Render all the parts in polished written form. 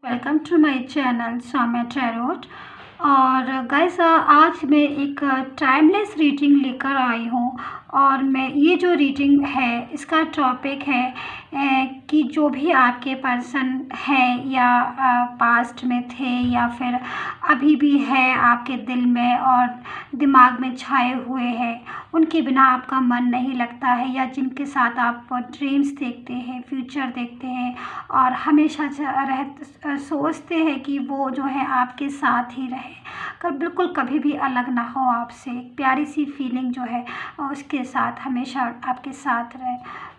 Welcome to my channel Soumya tarot. और guys आज मैं एक टाइमलेस रीडिंग लेकर आई हूँ। और मैं ये जो रीडिंग है इसका टॉपिक है कि जो भी आपके पर्सन है या पास्ट में थे या फिर अभी भी है आपके दिल में और दिमाग में छाए हुए हैं, उनके बिना आपका मन नहीं लगता है, या जिनके साथ आप ड्रीम्स देखते हैं, फ्यूचर देखते हैं और हमेशा सोचते हैं कि वो जो है आपके साथ ही रहे, बिल्कुल कभी भी अलग ना हो आपसे। एक प्यारी सी फीलिंग जो है उसके साथ हमेशा आपके साथ रहे।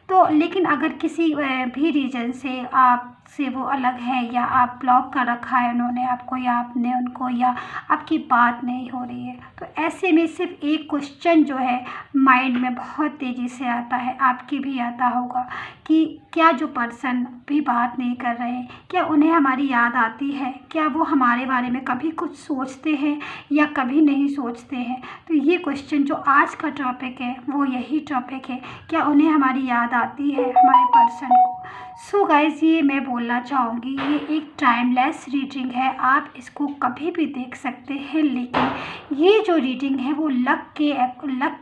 तो लेकिन अगर किसी भी रीज़न से आपसे वो अलग है या आप ब्लॉक कर रखा है उन्होंने आपको या आपने उनको, या आपकी बात नहीं हो रही है, तो ऐसे में सिर्फ एक क्वेश्चन जो है माइंड में बहुत तेज़ी से आता है, आपके भी आता होगा कि क्या जो पर्सन भी बात नहीं कर रहे, क्या उन्हें हमारी याद आती है, क्या वो हमारे बारे में कभी कुछ सोचते हैं या कभी नहीं सोचते हैं। तो ये क्वेश्चन जो आज का टॉपिक है वो यही टॉपिक है, क्या उन्हें हमारी याद आती है हमारे पर्सन को। सो गाइस, ये मैं बोलना चाहूँगी, ये एक टाइमलेस रीडिंग है, आप इसको कभी भी देख सकते हैं, लेकिन ये जो रीडिंग है वो लक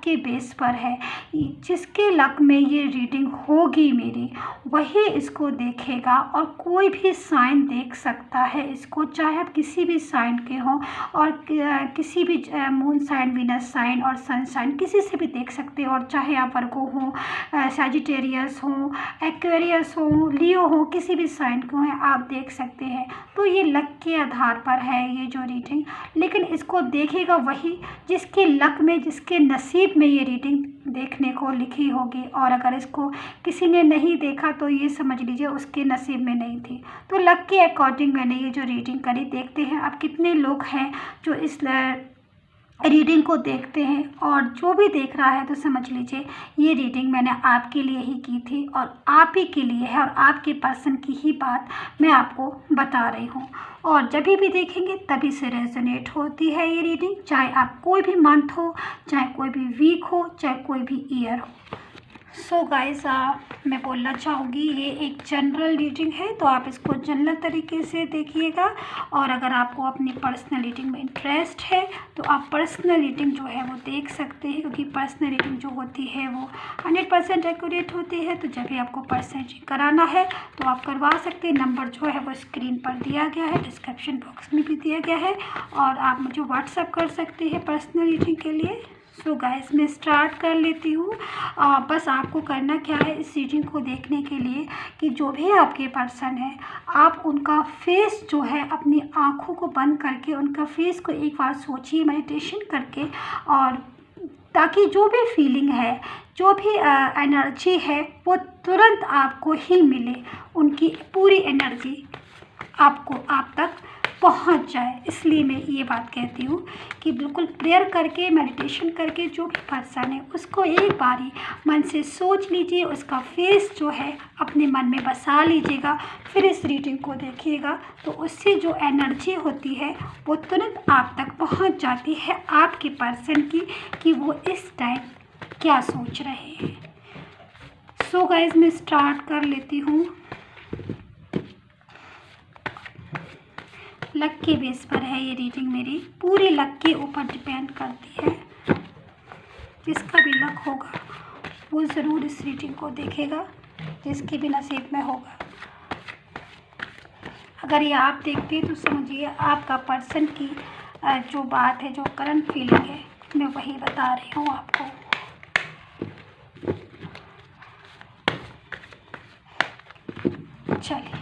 के बेस पर है। जिसके लक में ये रीडिंग होगी मेरी, वही इसको देखेगा। और कोई भी साइन देख सकता है इसको, चाहे आप किसी भी साइन के हों, और किसी भी मून साइन, वीनस साइन और सन साइन, किसी से भी देख सकते हैं। और चाहे आप वर्गो हों, सजिटेरियस हों, एक्वेरियस हों, लियो हो, किसी भी साइन को है आप देख सकते हैं। तो ये लक के आधार पर है ये जो रीडिंग, लेकिन इसको देखेगा वही जिसके लक में, जिसके नसीब में ये रीडिंग देखने को लिखी होगी। और अगर इसको किसी ने नहीं देखा तो ये समझ लीजिए उसके नसीब में नहीं थी। तो लक के अकॉर्डिंग मैंने ये जो रीडिंग करी। देखते हैं अब कितने लोग हैं जो इस रीडिंग को देखते हैं, और जो भी देख रहा है तो समझ लीजिए ये रीडिंग मैंने आपके लिए ही की थी और आप ही के लिए है, और आपके पर्सन की ही बात मैं आपको बता रही हूँ। और जब भी देखेंगे तभी से रेजोनेट होती है ये रीडिंग, चाहे आप कोई भी मंथ हो, चाहे कोई भी वीक हो, चाहे कोई भी ईयर हो। सो गाइस, मैं बोलना चाहूँगी ये एक जनरल रीडिंग है, तो आप इसको जनरल तरीके से देखिएगा। और अगर आपको अपनी पर्सनल रीडिंग में इंटरेस्ट है तो आप पर्सनल रीडिंग जो है वो देख सकते हैं, क्योंकि पर्सनल रीडिंग जो होती है वो 100% एक्यूरेट होती है। तो जब भी आपको पर्सनल रीडिंग कराना है तो आप करवा सकते हैं। नंबर जो है वो स्क्रीन पर दिया गया है, डिस्क्रिप्शन बॉक्स में भी दिया गया है, और आप मुझे व्हाट्सएप कर सकते हैं पर्सनल रीडिंग के लिए। सो गाइस, मैं स्टार्ट कर लेती हूँ। बस आपको करना क्या है इस रीडिंग को देखने के लिए, कि जो भी आपके पर्सन है आप उनका फेस जो है अपनी आँखों को बंद करके उनका फेस को एक बार सोचिए मेडिटेशन करके, और ताकि जो भी फीलिंग है, जो भी एनर्जी है वो तुरंत आपको ही मिले, उनकी पूरी एनर्जी आपको आप तक पहुंच जाए। इसलिए मैं ये बात कहती हूँ कि बिल्कुल प्रेयर करके, मेडिटेशन करके जो भी पर्सन है उसको एक बारी मन से सोच लीजिए, उसका फेस जो है अपने मन में बसा लीजिएगा, फिर इस रीडिंग को देखिएगा। तो उससे जो एनर्जी होती है वो तुरंत आप तक पहुँच जाती है आपके पर्सन की, कि वो इस टाइम क्या सोच रहे हैं। सो गाइस, मैं स्टार्ट कर लेती हूँ। लक के बेस पर है ये रीडिंग मेरी, पूरी लक के ऊपर डिपेंड करती है। जिसका भी लक होगा वो ज़रूर इस रीडिंग को देखेगा, जिसके भी नसीब में होगा। अगर ये आप देखते हैं तो समझिए आपका पर्सन की जो बात है, जो करंट फीलिंग है, मैं वही बता रही हूँ आपको। चलिए,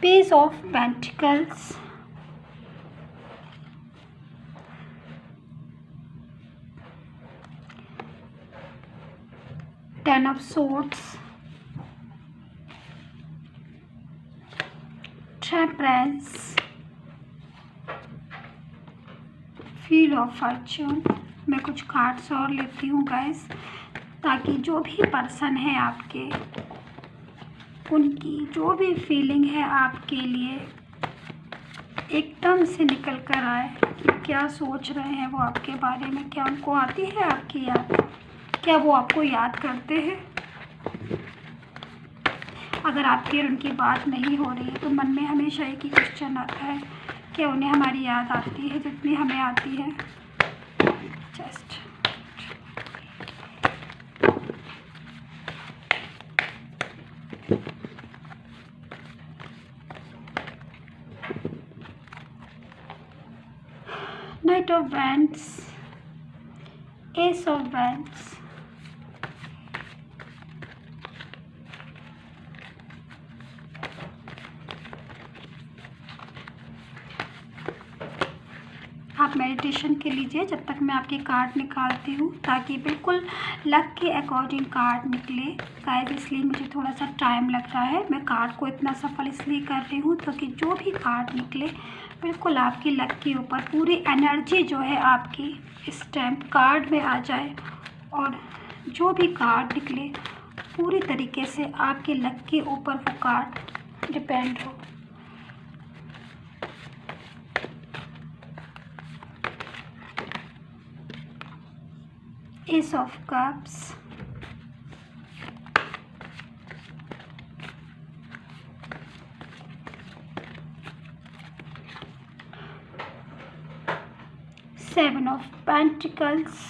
page of pentacles, ten of swords, temperance, wheel of Fortune. मैं कुछ कार्ड्स और लेती हूँ गाइस, ताकि जो भी पर्सन है आपके, उनकी जो भी फीलिंग है आपके लिए एकदम से निकल कर आए, कि क्या सोच रहे हैं वो आपके बारे में, क्या उनको आती है आपकी याद, क्या वो आपको याद करते हैं। अगर आपकी और उनकी बात नहीं हो रही है तो मन में हमेशा एक ही क्वेश्चन आता है कि उन्हें हमारी याद आती है जितनी हमें आती है। Just Knight of Wands, Ace of Wands, आप मेडिटेशन के लीजिए जब तक मैं आपके कार्ड निकालती हूँ, ताकि बिल्कुल लक के अकॉर्डिंग कार्ड निकले। गाइस इसलिए मुझे थोड़ा सा टाइम लग रहा है। मैं कार्ड को इतना सफल इसलिए कर रही हूँ ताकि जो भी कार्ड निकले बिल्कुल आपकी लक के ऊपर पूरी एनर्जी जो है आपकी इस टाइम कार्ड में आ जाए, और जो भी कार्ड निकले पूरी तरीके से आपके लक के ऊपर वो कार्ड डिपेंड हो। Ace of Cups, Seven of Pentacles,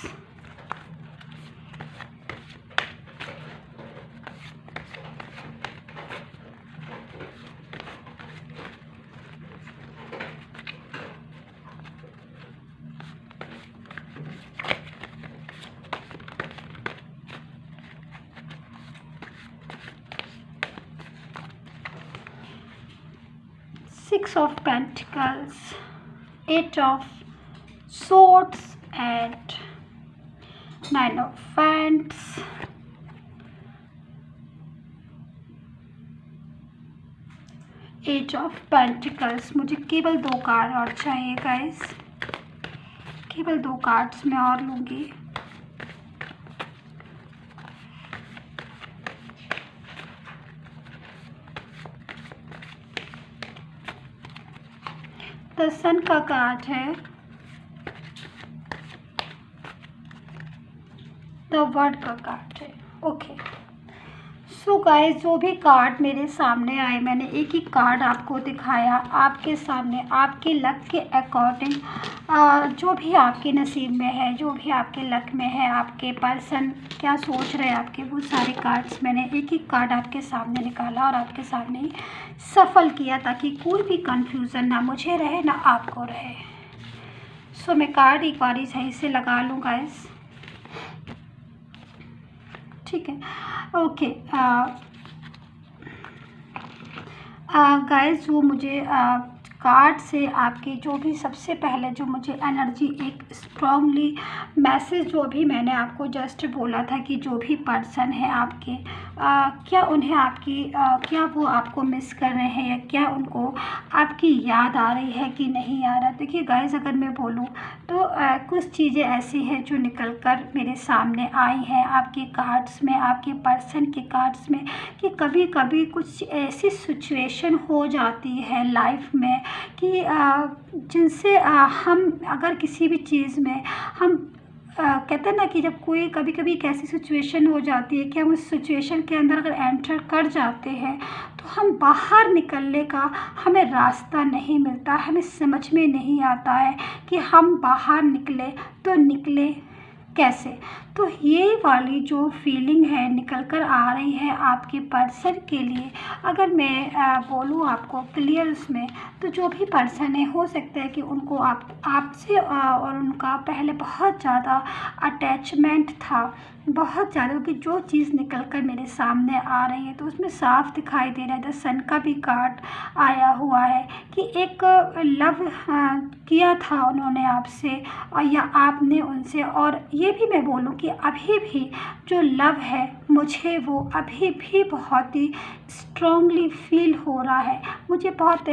Six of Pentacles, Eight of Swords and Nine of Wands, Eight of Pentacles। मुझे केवल 2 कार्ड और चाहिए गाइस, केवल 2 कार्ड्स मैं और लूँगी। द सन का कार्ड है, द वर्ड का कार्ड है। ओके सो गाइस, जो भी कार्ड मेरे सामने आए मैंने एक ही कार्ड आपको दिखाया आपके सामने, आपके लक के अकॉर्डिंग जो भी आपके नसीब में है, जो भी आपके लक में है, आपके पर्सन क्या सोच रहे हैं आपके, वो सारे कार्ड्स मैंने एक ही कार्ड आपके सामने निकाला और आपके सामने ही सफल किया, ताकि कोई भी कंफ्यूजन ना मुझे रहे ना आपको रहे। सो मैं कार्ड एक बारी सही से लगा लूँ गाइस, ठीक है। ओके गाइस, वो मुझे कार्ड से आपकी जो भी सबसे पहले जो मुझे एनर्जी एक स्ट्रांगली मैसेज जो भी मैंने आपको जस्ट बोला था कि जो भी पर्सन है आपके क्या उन्हें आपकी क्या वो आपको मिस कर रहे हैं या क्या उनको आपकी याद आ रही है कि नहीं आ रहा। देखिए गाइस, अगर मैं बोलूँ तो कुछ चीज़ें ऐसी हैं जो निकल कर मेरे सामने आई हैं आपके कार्ड्स में, आपके पर्सन के कार्ड्स में, कि कभी कभी कुछ ऐसी सिचुएशन हो जाती है लाइफ में कि जिनसे हम अगर किसी भी चीज़ में हम कहते हैं ना कि जब कोई कभी कभी एक ऐसी सिचुएशन हो जाती है कि हम उस सिचुएशन के अंदर अगर एंटर कर जाते हैं तो हम बाहर निकलने का हमें रास्ता नहीं मिलता, हमें समझ में नहीं आता है कि हम बाहर निकले तो निकले कैसे। तो ये वाली जो फीलिंग है निकल कर आ रही है आपके पर्सन के लिए। अगर मैं बोलूँ आपको क्लियर उसमें, तो जो भी पर्सन है हो सकता है कि उनको आपसे और उनका पहले बहुत ज़्यादा अटैचमेंट था, बहुत ज़्यादा, कि जो चीज़ निकल कर मेरे सामने आ रही है तो उसमें साफ दिखाई दे रहा है। द सन का भी कार्ड आया हुआ है कि एक लव किया था उन्होंने आपसे और या आपने उनसे, और ये भी मैं बोलूँ कि अभी भी जो लव है मुझे वो अभी भी बहुत ही स्ट्रांगली फील हो रहा है। मुझे बहुत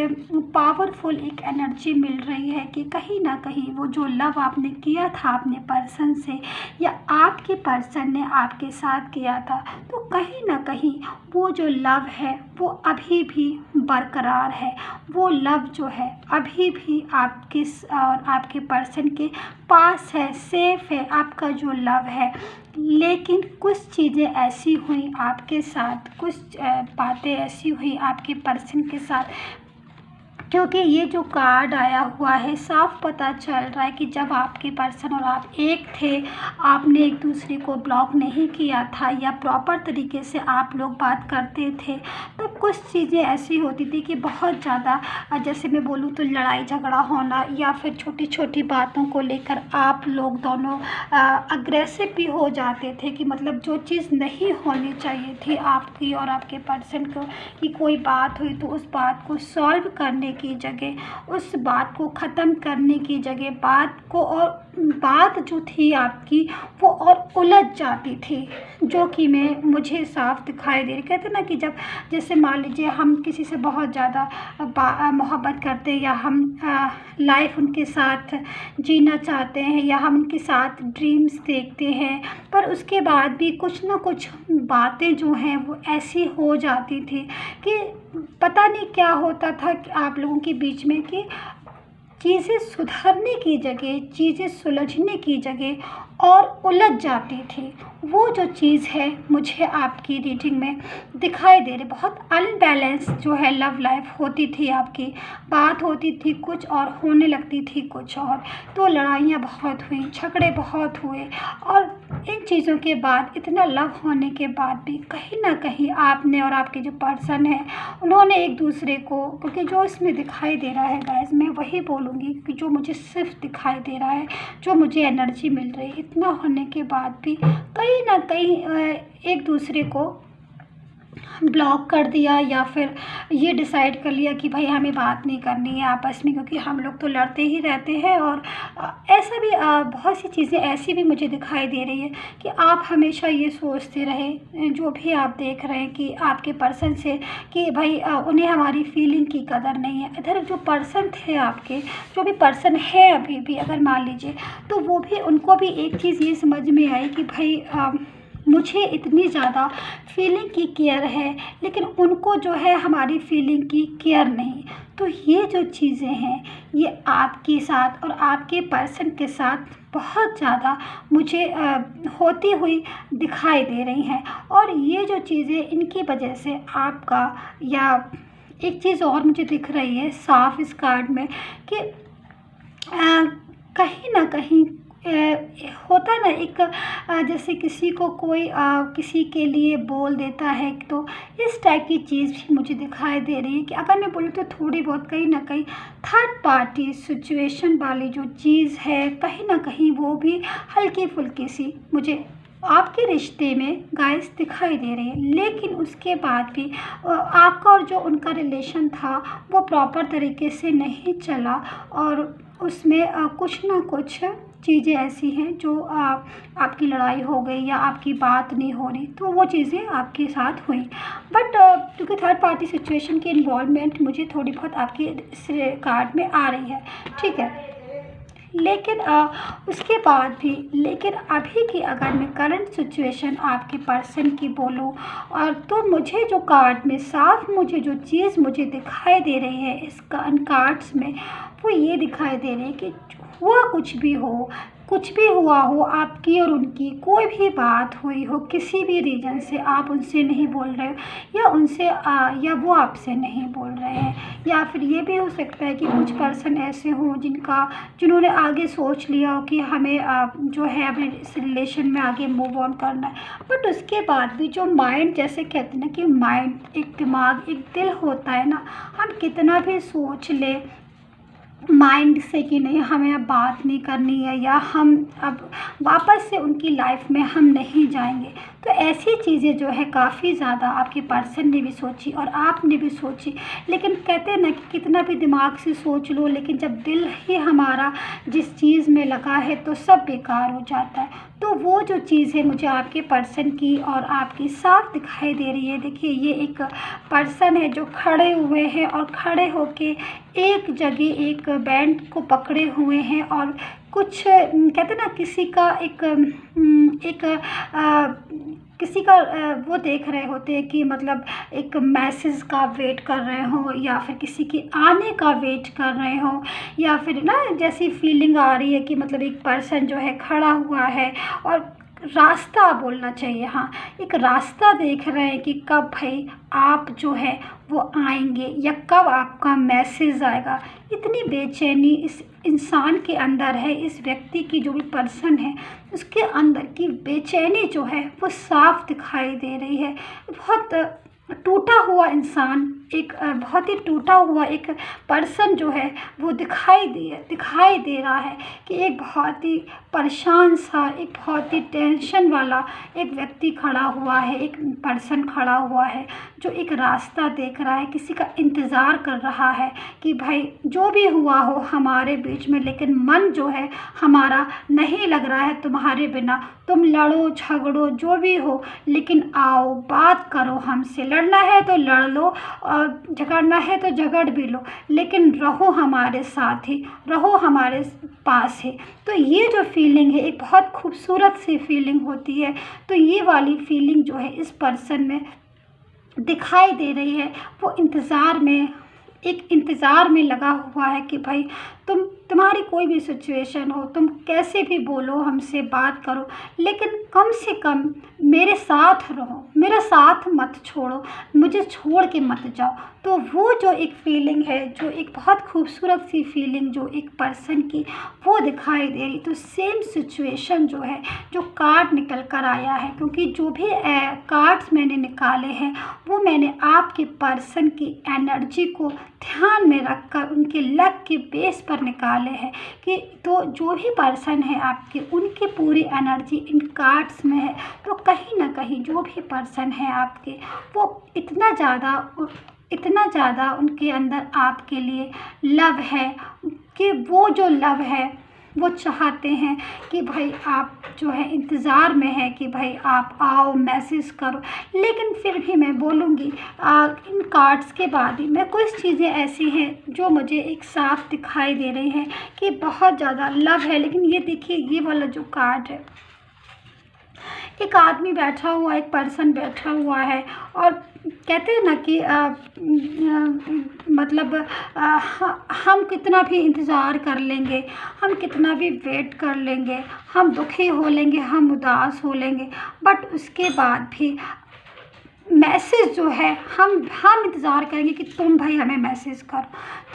पावरफुल एक एनर्जी मिल रही है कि कहीं ना कहीं वो जो लव आपने किया था अपने पर्सन से या आपके पर्सन ने आपके साथ किया था, तो कहीं ना कहीं वो जो लव है वो अभी भी बरकरार है। वो लव जो है अभी भी आपके और आपके पर्सन के पास है, सेफ है। आपका जो लव है लेकिन कुछ चीज़ें ऐसी हुई आपके साथ, कुछ बातें ऐसी हुई आपके पर्सन के साथ, क्योंकि ये जो कार्ड आया हुआ है साफ पता चल रहा है कि जब आपके पर्सन और आप एक थे, आपने एक दूसरे को ब्लॉक नहीं किया था या प्रॉपर तरीके से आप लोग बात करते थे, तो कुछ चीज़ें ऐसी होती थी कि बहुत ज़्यादा जैसे मैं बोलूँ तो लड़ाई झगड़ा होना या फिर छोटी छोटी बातों को लेकर आप लोग दोनों अग्रेसिव भी हो जाते थे कि मतलब जो चीज़ नहीं होनी चाहिए थी आपकी और आपके पर्सन को, कि कोई बात हुई तो उस बात को सॉल्व करने की जगह, उस बात को ख़त्म करने की जगह बात जो थी आपकी वो और उलझ जाती थी, जो कि मुझे साफ दिखाई दे रही। कहते ना कि जब जैसे मान लीजिए हम किसी से बहुत ज़्यादा मोहब्बत करते हैं या हम लाइफ उनके साथ जीना चाहते हैं या हम उनके साथ ड्रीम्स देखते हैं, पर उसके बाद भी कुछ ना कुछ बातें जो हैं वो ऐसी हो जाती थी कि पता नहीं क्या होता था कि आप लोगों के बीच में कि चीज़ें सुधरने की जगह, चीज़ें सुलझने की जगह और उलझ जाती थी। वो जो चीज़ है मुझे आपकी रीडिंग में दिखाई दे रही। बहुत अनबैलेंस जो है लव लाइफ होती थी आपकी, बात होती थी कुछ और होने लगती थी कुछ और। तो लड़ाइयाँ बहुत हुई, झगड़े बहुत हुए और इन चीज़ों के बाद, इतना लव होने के बाद भी कहीं ना कहीं आपने और आपके जो पर्सन है उन्होंने एक दूसरे को, क्योंकि जो इसमें दिखाई दे रहा है गाइस, मैं वही बोलूँगी कि जो मुझे सिर्फ दिखाई दे रहा है, जो मुझे एनर्जी मिल रही है, इतना होने के बाद भी कहीं ना कहीं एक दूसरे को ब्लॉक कर दिया या फिर ये डिसाइड कर लिया कि भाई हमें बात नहीं करनी है आपस में, क्योंकि हम लोग तो लड़ते ही रहते हैं। और ऐसा भी बहुत सी चीज़ें ऐसी भी मुझे दिखाई दे रही है कि आप हमेशा ये सोचते रहे, जो भी आप देख रहे हैं कि आपके पर्सन से, कि भाई उन्हें हमारी फीलिंग की कदर नहीं है। इधर जो पर्सन थे आपके, जो भी पर्सन है अभी भी अगर मान लीजिए, तो वो भी, उनको भी एक चीज़ ये समझ में आई कि भाई मुझे इतनी ज़्यादा फीलिंग की केयर है, लेकिन उनको जो है हमारी फीलिंग की केयर नहीं। तो ये जो चीज़ें हैं ये आपके साथ और आपके पर्सन के साथ बहुत ज़्यादा मुझे होती हुई दिखाई दे रही हैं। और ये जो चीज़ें, इनकी वजह से आपका, या एक चीज़ और मुझे दिख रही है साफ इस कार्ड में कि कहीं ना कहीं होता ना एक जैसे किसी को कोई किसी के लिए बोल देता है, तो इस टाइप की चीज़ भी मुझे दिखाई दे रही है कि अगर मैं बोलूँ तो थोड़ी बहुत कहीं ना कहीं थर्ड पार्टी सिचुएशन वाली जो चीज़ है, कहीं ना कहीं वो भी हल्की फुल्की सी मुझे आपके रिश्ते में गाइस दिखाई दे रही है। लेकिन उसके बाद भी आपका और जो उनका रिलेशन था वो प्रॉपर तरीके से नहीं चला और उसमें कुछ ना कुछ चीज़ें ऐसी हैं जो आपकी लड़ाई हो गई या आपकी बात नहीं हो रही, तो वो चीज़ें आपके साथ हुई। बट क्योंकि थर्ड पार्टी सिचुएशन की इन्वॉल्वमेंट मुझे थोड़ी बहुत आपके इस कार्ड में आ रही है, ठीक है। लेकिन उसके बाद भी, लेकिन अभी की अगर मैं करंट सिचुएशन आपके पर्सन की बोलूँ, और तो मुझे जो कार्ड में साफ मुझे जो चीज़ मुझे दिखाई दे रही है इस कार्ड्स में, वो ये दिखाई दे रही है कि हुआ कुछ भी हुआ हो, आपकी और उनकी कोई भी बात हुई हो, किसी भी रीज़न से आप उनसे नहीं बोल रहे हो या उनसे या वो आपसे नहीं बोल रहे हैं, या फिर ये भी हो सकता है कि कुछ पर्सन ऐसे हों जिन्होंने आगे सोच लिया हो कि हमें जो है अपने इस रिलेशन में आगे मूव ऑन करना है। बट उसके बाद भी जो माइंड, जैसे कहते हैं ना कि माइंड, एक दिमाग, एक दिल होता है ना, हम कितना भी सोच ले माइंड से कि नहीं हमें अब बात नहीं करनी है या हम अब वापस से उनकी लाइफ में हम नहीं जाएंगे, तो ऐसी चीज़ें जो है काफ़ी ज़्यादा आपके पर्सन ने भी सोची और आपने भी सोची। लेकिन कहते हैं ना कि कितना भी दिमाग से सोच लो, लेकिन जब दिल ही हमारा जिस चीज़ में लगा है तो सब बेकार हो जाता है। तो वो जो चीज़ है मुझे आपके पर्सन की और आपकी साफ दिखाई दे रही है। देखिए, ये एक पर्सन है जो खड़े हुए हैं और खड़े होके एक जगह एक बैंड को पकड़े हुए हैं और कुछ कहते ना किसी का किसी का वो देख रहे होते हैं कि मतलब एक मैसेज का वेट कर रहे हो या फिर किसी के आने का वेट कर रहे हो, या फिर ना जैसी फीलिंग आ रही है कि मतलब एक पर्सन जो है खड़ा हुआ है और रास्ता बोलना चाहिए, हाँ, एक रास्ता देख रहे हैं कि कब भाई आप जो है वो आएंगे या कब आपका मैसेज आएगा। इतनी बेचैनी इस इंसान के अंदर है, इस व्यक्ति की जो भी पर्सन है उसके अंदर की बेचैनी जो है वो साफ दिखाई दे रही है। बहुत टूटा हुआ इंसान, एक बहुत ही टूटा हुआ एक पर्सन जो है वो दिखाई दे रहा है कि एक बहुत ही परेशान सा, एक बहुत ही टेंशन वाला एक व्यक्ति खड़ा हुआ है, एक पर्सन खड़ा हुआ है जो एक रास्ता देख रहा है, किसी का इंतज़ार कर रहा है कि भाई जो भी हुआ हो हमारे बीच में, लेकिन मन जो है हमारा नहीं लग रहा है तुम्हारे बिना। तुम लड़ो झगड़ो जो भी हो, लेकिन आओ बात करो हमसे, लड़ना है तो लड़ लो और झगड़ना है तो झगड़ भी लो, लेकिन रहो हमारे साथ ही, रहो हमारे पास ही। तो ये जो फीलिंग है एक बहुत खूबसूरत सी फीलिंग होती है। तो ये वाली फीलिंग जो है इस पर्सन में दिखाई दे रही है। वो इंतज़ार में लगा हुआ है कि भाई तुम्हारी कोई भी सिचुएशन हो, तुम कैसे भी बोलो, हमसे बात करो, लेकिन कम से कम मेरे साथ रहो, मेरा साथ मत छोड़ो, मुझे छोड़ के मत जाओ। तो वो जो एक फीलिंग है, जो एक बहुत खूबसूरत सी फीलिंग जो एक पर्सन की वो दिखाई दे रही। तो सेम सिचुएशन जो है, जो कार्ड निकल कर आया है, क्योंकि जो भी कार्ड्स मैंने निकाले हैं वो मैंने आपके पर्सन की एनर्जी को ध्यान में रखकर उनके लक के बेस पर निकाले हैं कि तो जो भी पर्सन है आपके, उनकी पूरी एनर्जी इन कार्ड्स में है। तो कहीं ना कहीं जो भी पर्सन है आपके, वो इतना ज़्यादा उनके अंदर आपके लिए लव है कि वो जो लव है वो चाहते हैं कि भाई आप जो है इंतज़ार में है कि भाई आप आओ, मैसेज करो। लेकिन फिर भी मैं बोलूँगी इन कार्ड्स के बाद ही मैं कुछ चीज़ें ऐसी हैं जो मुझे एक साफ दिखाई दे रही हैं कि बहुत ज़्यादा लव है। लेकिन ये देखिए, ये वाला जो कार्ड है, एक आदमी बैठा हुआ, एक पर्सन बैठा हुआ है और कहते हैं ना कि मतलब हम कितना भी इंतज़ार कर लेंगे, हम कितना भी वेट कर लेंगे, हम दुखी हो लेंगे, हम उदास हो लेंगे, बट उसके बाद भी मैसेज जो है हम इंतज़ार करेंगे कि तुम भाई हमें मैसेज करो।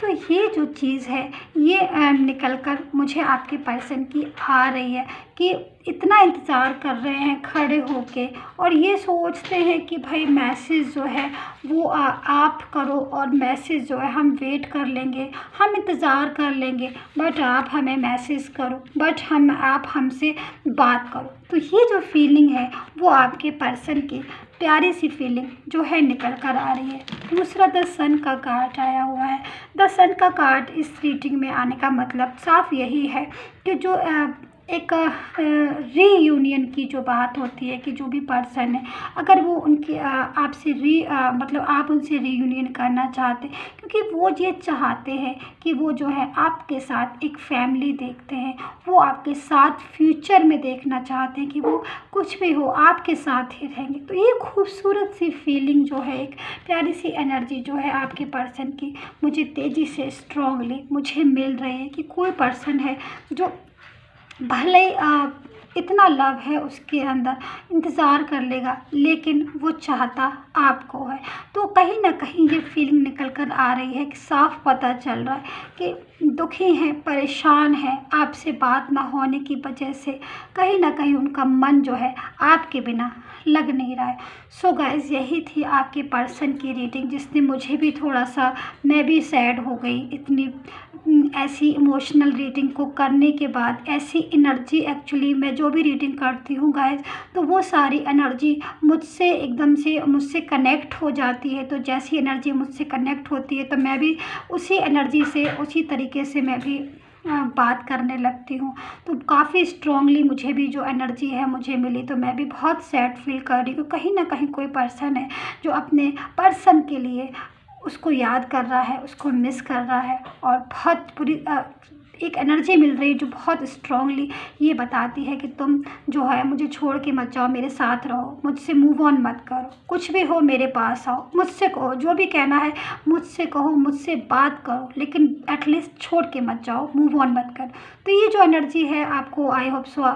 तो ये जो चीज़ है ये निकल कर मुझे आपके पर्सन की आ रही है कि इतना इंतज़ार कर रहे हैं खड़े होके और ये सोचते हैं कि भाई मैसेज जो है वो आप करो और मैसेज जो है हम वेट कर लेंगे, हम इंतज़ार कर लेंगे, बट आप हमें मैसेज करो, बट आप हमसे बात करो। तो ये जो फीलिंग है वो आपके पर्सन की प्यारी सी फीलिंग जो है निकल कर आ रही है। दूसरा द सन का कार्ड आया हुआ है। द सन का कार्ड इस रीडिंग में आने का मतलब साफ यही है कि जो एक रीयूनियन की जो बात होती है कि जो भी पर्सन है, अगर वो उनकी आपसे मतलब आप उनसे रीयूनियन करना चाहते, क्योंकि वो ये चाहते हैं कि वो जो है आपके साथ एक फैमिली देखते हैं, वो आपके साथ फ्यूचर में देखना चाहते हैं कि वो कुछ भी हो आपके साथ ही रहेंगे। तो ये खूबसूरत सी फीलिंग जो है, एक प्यारी सी एनर्जी जो है आपके पर्सन की मुझे तेज़ी से स्ट्रांगली मुझे मिल रही है कि कोई पर्सन है जो भले इतना लव है उसके अंदर, इंतज़ार कर लेगा, लेकिन वो चाहता आपको है। तो कहीं ना कहीं ये फीलिंग निकल कर आ रही है कि साफ पता चल रहा है कि दुखी हैं, परेशान हैं, आपसे बात ना होने की वजह से कहीं ना कहीं उनका मन जो है आपके बिना लग नहीं रहा है। सो गाइस, यही थी आपके पर्सन की रीडिंग, जिसने मुझे भी थोड़ा सा, मैं भी सैड हो गई इतनी ऐसी इमोशनल रीडिंग को करने के बाद। ऐसी एनर्जी एक्चुअली मैं जो भी रीडिंग करती हूँ गाइस, तो वो सारी एनर्जी मुझसे एकदम से मुझसे कनेक्ट हो जाती है। तो जैसी एनर्जी मुझसे कनेक्ट होती है तो मैं भी उसी एनर्जी से, उसी तरीके से मैं भी बात करने लगती हूँ। तो काफ़ी स्ट्रांगली मुझे भी जो एनर्जी है मुझे मिली, तो मैं भी बहुत सैड फील कर रही हूँ। कहीं ना कहीं कोई पर्सन है जो अपने पर्सन के लिए उसको याद कर रहा है, उसको मिस कर रहा है और बहुत बुरी एक एनर्जी मिल रही है जो बहुत स्ट्रांगली ये बताती है कि तुम जो है मुझे छोड़ के मत जाओ, मेरे साथ रहो, मुझसे मूव ऑन मत करो, कुछ भी हो मेरे पास आओ, मुझसे कहो, जो भी कहना है मुझसे कहो, मुझसे बात करो, लेकिन एटलीस्ट छोड़ के मत जाओ, मूव ऑन मत करो। तो ये जो एनर्जी है आपको आई होप सो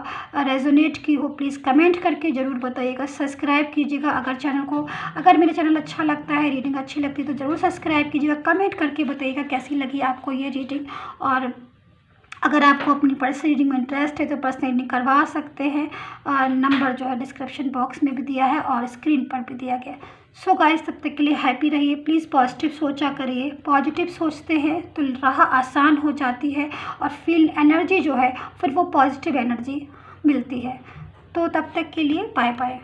रेजोनेट की हो। प्लीज़ कमेंट करके ज़रूर बताइएगा, सब्सक्राइब कीजिएगा अगर मेरे चैनल अच्छा लगता है, रीडिंग अच्छी लगती है तो ज़रूर सब्सक्राइब कीजिएगा। कमेंट करके बताइएगा कैसी लगी आपको ये रीडिंग, और अगर आपको अपनी पर्सनल रीडिंग में इंटरेस्ट है तो पर्सनल रीडिंग करवा सकते हैं। नंबर जो है डिस्क्रिप्शन बॉक्स में भी दिया है और स्क्रीन पर भी दिया गया है। सो गाइस, तब तक के लिए हैप्पी रहिए। प्लीज़ पॉजिटिव सोचा करिए, पॉजिटिव सोचते हैं तो राह आसान हो जाती है और फील एनर्जी जो है फिर वो पॉजिटिव एनर्जी मिलती है। तो तब तक के लिए बाय बाय।